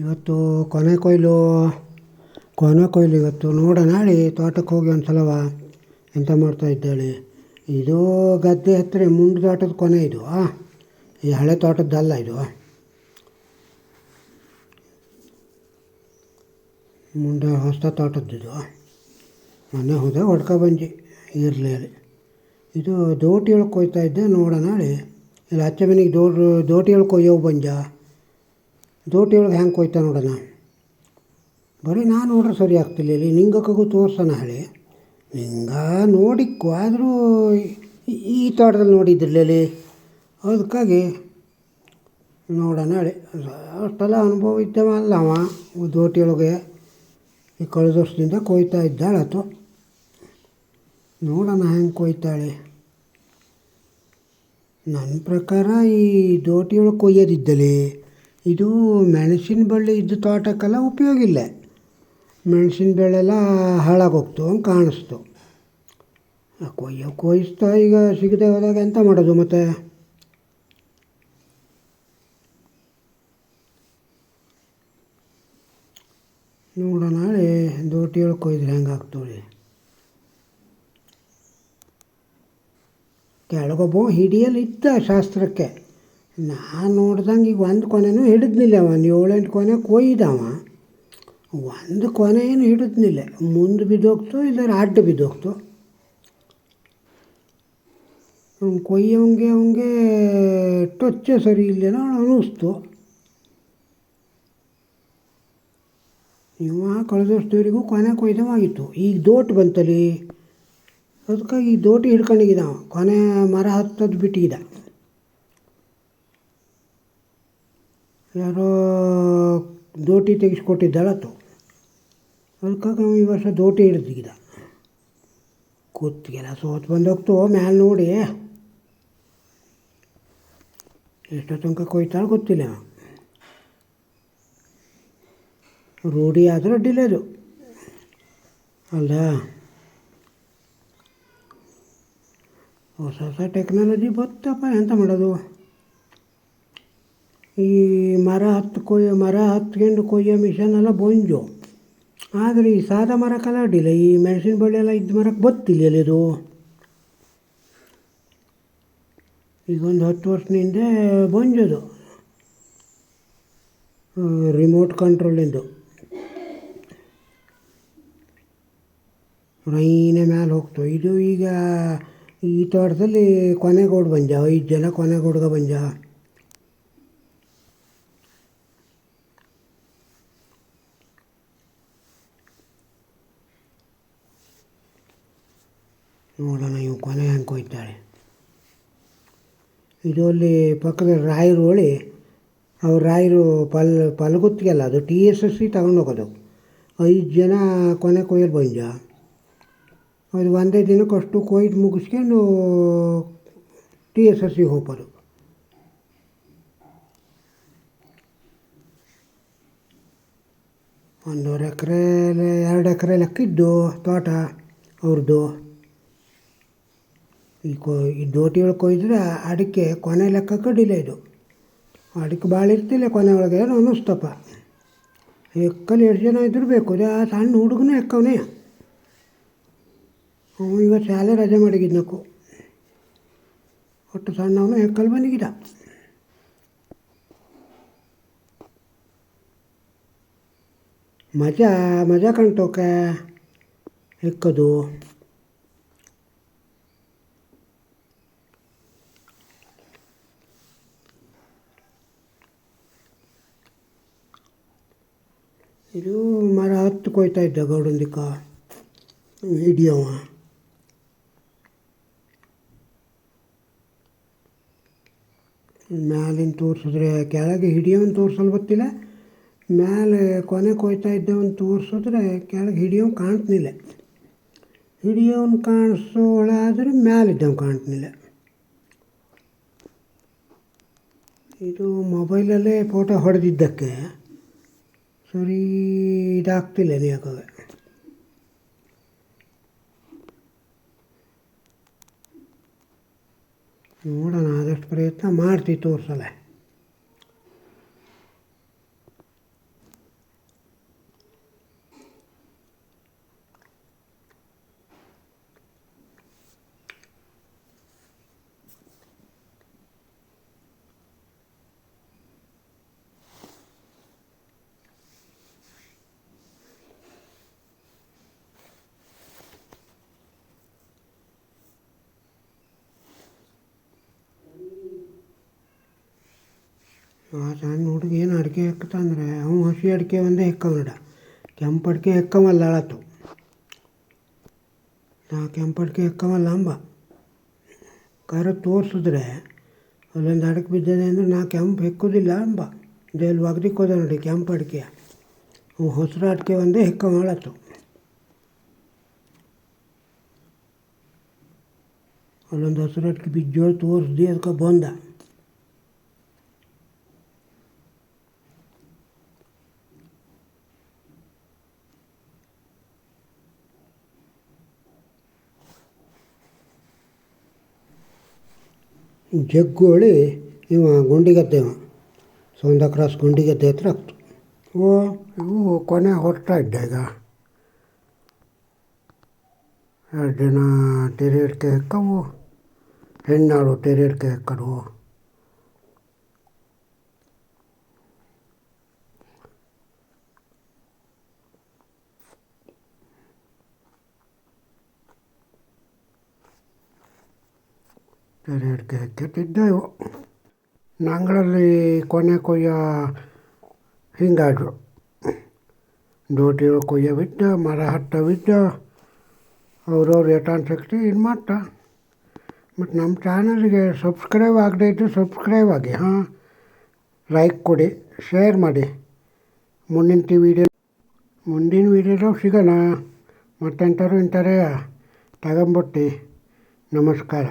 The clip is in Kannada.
ಇವತ್ತು ಕೊನೆ ಕೊಯ್ಲು ಇವತ್ತು ನೋಡೋಣ ನಾಳೆ ತೋಟಕ್ಕೆ ಹೋಗಿ ಒಂದು ಸಲವ ಎಂತ ಮಾಡ್ತಾ ಇದ್ದಾಳೆ. ಇದು ಗದ್ದೆ ಹತ್ತಿರ ಮುಂಡು ತೋಟದ ಕೊನೆ ಇದು. ಈ ಹಳೆ ತೋಟದ್ದಲ್ಲ ಇದು, ಮುಂದೆ ಹೊಸ ತೋಟದ್ದು. ಮೊನ್ನೆ ಹೋದೆ ಬಂಜಿ ಇರಲಿ ಅಲ್ಲಿ. ಇದು ದೋಟಿ ಒಳಗೆ ಕೊಯ್ತಾ ಇದ್ದೆ. ನೋಡೋಣ ನಾಳೆ ಇಲ್ಲಿ ಹಚ್ಚ ಮನೆಗೆ ದೋಟಿ ಒಳಗೆ ಕೊಯ್ಯವು ಬಂಜ. ದೋಟಿ ಒಳಗೆ ಹೆಂಗೆ ಕೊಯ್ತಾ ನೋಡೋಣ. ಬರೀ ನಾನು ನೋಡ್ರೆ ಸರಿ ಆಗ್ತಿಲ್ಲ. ಇಲ್ಲಿ ನಿಂಗಕ್ಕೂ ತೋರ್ಸೋಣ ಹೇಳಿ. ನಿಂಗ ನೋಡಿಕ್ಕು ಆದರೂ ಈ ತೋಟದಲ್ಲಿ ನೋಡಿದ್ದಿರಲಿ, ಅದಕ್ಕಾಗಿ ನೋಡೋಣ ಹೇಳಿ. ಅಷ್ಟೆಲ್ಲ ಅನುಭವ ಇದ್ದವ ಅಲ್ಲ ಅವ. ದೋಟಿಯೊಳಗೆ ಈ ಕಳೆದ ವರ್ಷದಿಂದ ಕೊಯ್ತಾ ಇದ್ದಾಳತ್ತು. ನೋಡೋಣ ಹೆಂಗೆ ಕೊಯ್ತಾಳೆ. ನನ್ನ ಪ್ರಕಾರ ಈ ದೋಟಿಯೊಳಗೆ ಕೊಯ್ಯೋದಿದ್ದಲ್ಲಿ ಇದು ಮೆಣಸಿನ ಬಳ್ಳಿ ಇದ್ದ ತೋಟಕ್ಕೆಲ್ಲ ಉಪಯೋಗ ಇಲ್ಲ. ಮೆಣಸಿನ ಬೆಳೆಲ್ಲ ಹಾಳಾಗೋಗ್ತು ಹಂಗೆ ಕಾಣಿಸ್ತು. ಕೊಯ್ಸ್ತಾ ಈಗ ಸಿಗದೆ ಹೋದಾಗ ಎಂತ ಮಾಡೋದು ಮತ್ತೆ. ನೋಡೋಣ ನಾಳೆ ದೋಟಿಯೊಳಗೆ ಕೊಯ್ದ್ರೆ ಹೆಂಗೆ ಆಗ್ತದೆ. ಕೆಳಗೊಬ್ಬ ಹಿಡಿಯಲು ಇದ್ದ ಶಾಸ್ತ್ರಕ್ಕೆ. ನಾನು ನೋಡ್ದಂಗೆ ಈಗ ಒಂದು ಕೊನೆನೂ ಹಿಡಿದ್ನಿಲ್ಲ. ಒಂದು 7-8 ಕೊನೆ ಕೊಯ್ದವ. ಒಂದು ಕೊನೆ ಏನು ಹಿಡಿದ್ನಿಲ್ಲ. ಮುಂದೆ ಬಿದ್ದೋಗ್ತು, ಇಲ್ಲರ ಅಡ್ಡ ಬಿದ್ದೋಗ್ತು. ಕೊಯ್ಯೋಂಗೆ ಟೊಚ್ಚೆ ಸರಿ ಇಲ್ಲೇನೋ ಅನ್ನಿಸ್ತು. ಇವ ಕಳೆದ ವರ್ಷದವರಿಗೂ ಕೊನೆ ಕೊಯ್ದವಾಗಿತ್ತು. ಈಗ ದೋಟ್ ಬಂತಲ್ಲಿ, ಅದಕ್ಕಾಗಿ ಈ ದೋಟಿ ಹಿಡ್ಕೊಂಡಿದ್ದಾವ. ಕೊನೆ ಮರ ಹತ್ತೋದು ಬಿಟ್ಟಿದ್ದ. ಯಾರೋ ದೋಟಿ ತೆಗೆಸ್ಕೊಟ್ಟಿದ್ದಾಳತ್ತು. ಅದಕ್ಕಾಗಿ ಈ ವರ್ಷ ದೋಟಿ ಹಿಡಿದಿದ್ದ. ಕೂತ್ಗೆಲ್ಲ ಸೋತು ಬಂದೋಗ್ತು ಮ್ಯಾಲೆ ನೋಡಿ. ಎಷ್ಟೋ ತನಕ ಕೊಯ್ತಾಳೆ ಗೊತ್ತಿಲ್ಲ. ರೂಢಿ ಆದರೆ ಅಡ್ಡಿಲ್ಲದು ಅಲ್ಲ. ಹೊಸ ಟೆಕ್ನಾಲಜಿ ಬತ್ತಪ್ಪ, ಎಂತ ಮಾಡೋದು. ಈ ಮರ ಹತ್ಕೊಂಡು ಕೊಯ್ಯೋ ಮಿಷನ್ ಬೊಂಜು. ಆದರೆ ಈ ಸಾದಾ ಮರಕ್ಕೆಲ್ಲ ಅಡ್ಡಿಲ್ಲ. ಈ ಮೆಣಸಿನ ಬಳ್ಳಿ ಎಲ್ಲ ಇದ್ದ ಮರಕ್ಕೆ ಬತ್ತಿಲ್ಲ ಇದು. ಈಗ ಒಂದು 10 ವರ್ಷದಿಂದ ಬೊಂಜದು ರಿಮೋಟ್ ಕಂಟ್ರೋಲಿಂದು. ರೈನೇ ಮ್ಯಾಲೆ ಹೋಗ್ತು. ಇದು ಈಗ ಈ ತೋಟದಲ್ಲಿ ಕೊನೆಗೋಡು ಬಂಜ. 5 ಜನ ಕೊನೆಗೋಡ್ಗ ಬಂಜ. ನೋಡೋಣ ಇವು ಕೊನೆ ಹೆಂಗೆ ಕೊಯ್ತಾಳೆ. ಇದು ಅಲ್ಲಿ ಪಕ್ಕದ ರಾಯರು ಹೊಳಿ, ಅವ್ರು ರಾಯರು ಪಲ್ಗುತ್ತಿಗೆಲ್ಲ ಅದು TSSC ತಗೊಂಡೋಗೋದು. 5 ಜನ ಕೊನೆ ಕೊಯ್ಯಲು ಬಂಜ. ಅದು ಒಂದೇ ದಿನಕ್ಕಷ್ಟು ಕೊಯ್ದು ಮುಗಿಸ್ಕೊಂಡು TSSC ಹೋಗೋದು. ಒಂದೂವರೆ ಎಕರೆ 2 ಎಕರೆ ಲೆಕ್ಕಿದ್ದು ತೋಟ ಅವ್ರದ್ದು. ಈ ದೋಟಿ ಒಳಗೆ ಕೊಯ್ದ್ರೆ ಅಡಿಕೆ ಕೊನೆ ಲೆಕ್ಕ ಕಡಿಲ್ಲ. ಇದು ಅಡಿಕೆ ಭಾಳ ಇರ್ತಿಲ್ಲ ಕೊನೆ ಒಳಗೆ ಏನೋ ಅನ್ನಿಸ್ತಪ್ಪ. ಎಕ್ಕಲ್ಲಿ 2 ಜನ ಇದ್ರೂ ಬೇಕು. ಅದೇ ಆ ಸಣ್ಣ ಹುಡುಗನೂ ಎಕ್ಕವನೇ. ಅವನು ಈಗ ಶಾಲೆ ರಜೆ ಮಾಡಿಗಿದ್ನಕ್ಕು. ಒಟ್ಟು ಸಣ್ಣವನು ಎಕ್ಕಲ್ಲಿ ಬಂದಿಗಿದ್ದ. ಮಜಾ ಕಾಣ್ತೋಕೆ ಎಕ್ಕದು. ಇದು ಮರ ಹತ್ತು ಕೊಯ್ತಾ ಇದ್ದ ಗೌಡಂದಿಕ್ಕ ಹಿಡಿಯವ. ಮ್ಯಾಲಿನ ತೋರಿಸಿದ್ರೆ ಕೆಳಗೆ ಹಿಡಿಯೋನು ತೋರ್ಸಲು ಗೊತ್ತಿಲ್ಲ. ಮೇಲೆ ಕೊನೆ ಕೊಯ್ತಾ ಇದ್ದವನು ತೋರಿಸಿದ್ರೆ ಕೆಳಗೆ ಹಿಡಿಯೋನು ಕಾಣ್ತಿಲ್ಲ. ಹಿಡಿಯೋನು ಕಾಣಿಸೋಳಾದರೆ ಮ್ಯಾಲಿದ್ದವನು ಕಾಣ್ತಿಲ್ಲ. ಇದು ಮೊಬೈಲಲ್ಲೇ ಫೋಟೋ ಹೊಡೆದಿದ್ದಕ್ಕೆ ಸರಿ ಇದಾಗ್ತಿಲ್ಲ ಯಾಕಾಗ. ನೋಡೋಣ, ಆದಷ್ಟು ಪ್ರಯತ್ನ ಮಾಡ್ತೀವಿ ತೋರಿಸಲ್ಲ. ಆ ಸಣ್ಣ ಹುಡುಗ ಏನು ಅಡಿಕೆ ಹೆಕ್ತಂದ್ರೆ ಅವ್ನು ಹಸಿ ಅಡಿಕೆ ಒಂದೇ ಹೆಕ್ಕವನಡ, ಕೆಂಪು ಅಡಿಕೆ ಹೆಕ್ಕವಲ್ಲ ಅಳತು. ನಾ ಕೆಂಪು ಅಡಿಕೆ ಹೆಕ್ಕವಲ್ಲ ಅಂಬ ಕರೆ ತೋರಿಸಿದ್ರೆ ಅಲ್ಲೊಂದು ಅಡಿಕೆ ಬಿದ್ದಿದೆ ಅಂದರೆ ನಾ ಕೆಂಪು ಹೆಕ್ಕೋದಿಲ್ಲ ಅಂಬ. ಇದೆಲ್ಲಿ ಒಗ್ದಿಕ್ಕೆ ಹೋದ ನೋಡಿ ಕೆಂಪು ಅಡಿಕೆ, ಅವು ಹಸಿರು ಅಡಿಕೆ ಒಂದೇ ಹೆಕ್ಕವಳತ್ತು. ಅಲ್ಲೊಂದು ಹಸಿರು ಅಡಿಕೆ ಬಿದ್ದೋಳು ತೋರಿಸ್ದು ಅದಕ್ಕೆ ಬಂದ. ಜಗ್ಗೋಳಿ ಇವ ಗುಂಡಿಗದ್ದೆವ ಸೌಂದ ಕ್ರಾಸ್ ಗುಂಡಿಗದ್ದೆ ಹತ್ರ ಆಗ್ತು. ಇವು ಕೊನೆ ಹೊರಡ್ತಾ ಇದ್ದ ಈಗ 2 ಜನ ತೆರೆ ಅಡಿಕೆ ಹೆಕ್ಕವು, ಹೆಣ್ಣಾಳು ತೆರೆ ಅಡಿಕೆ ಹೆಕ್ಕರು. ತೆರೆ ಅಡಿಕೆ ಹೆಕ್ಕತ್ತಿದ್ದೆವು. ನಂಗಳಲ್ಲಿ ಕೊನೆ ಕೊಯ್ಯ ಹಿಂಗಾದ್ರು, ದೋಟಿಗಳು ಕೊಯ್ಯವಿದ್ದ, ಮರ ಹತ್ತವಿದ್ದ, ಅವ್ರವ್ರು ಎಟಾನ್ ಶಕ್ತಿ ಇದು ಮಾಡ್ತಾ. ಮತ್ತು ನಮ್ಮ ಚಾನಲ್ಗೆ ಸಬ್ಸ್ಕ್ರೈಬ್ ಆಗದೆ ಇದ್ದು ಸಬ್ಸ್ಕ್ರೈಬ್ ಆಗಿ, ಲೈಕ್ ಕೊಡಿ, ಶೇರ್ ಮಾಡಿ. ಮುಂದಿನ ವೀಡಿಯೋದಾಗ ಸಿಗೋಣ. ಮತ್ತೆಂಥರು ಇಂಥರೇ ತಗೊಂಬಿಟ್ಟು ನಮಸ್ಕಾರ.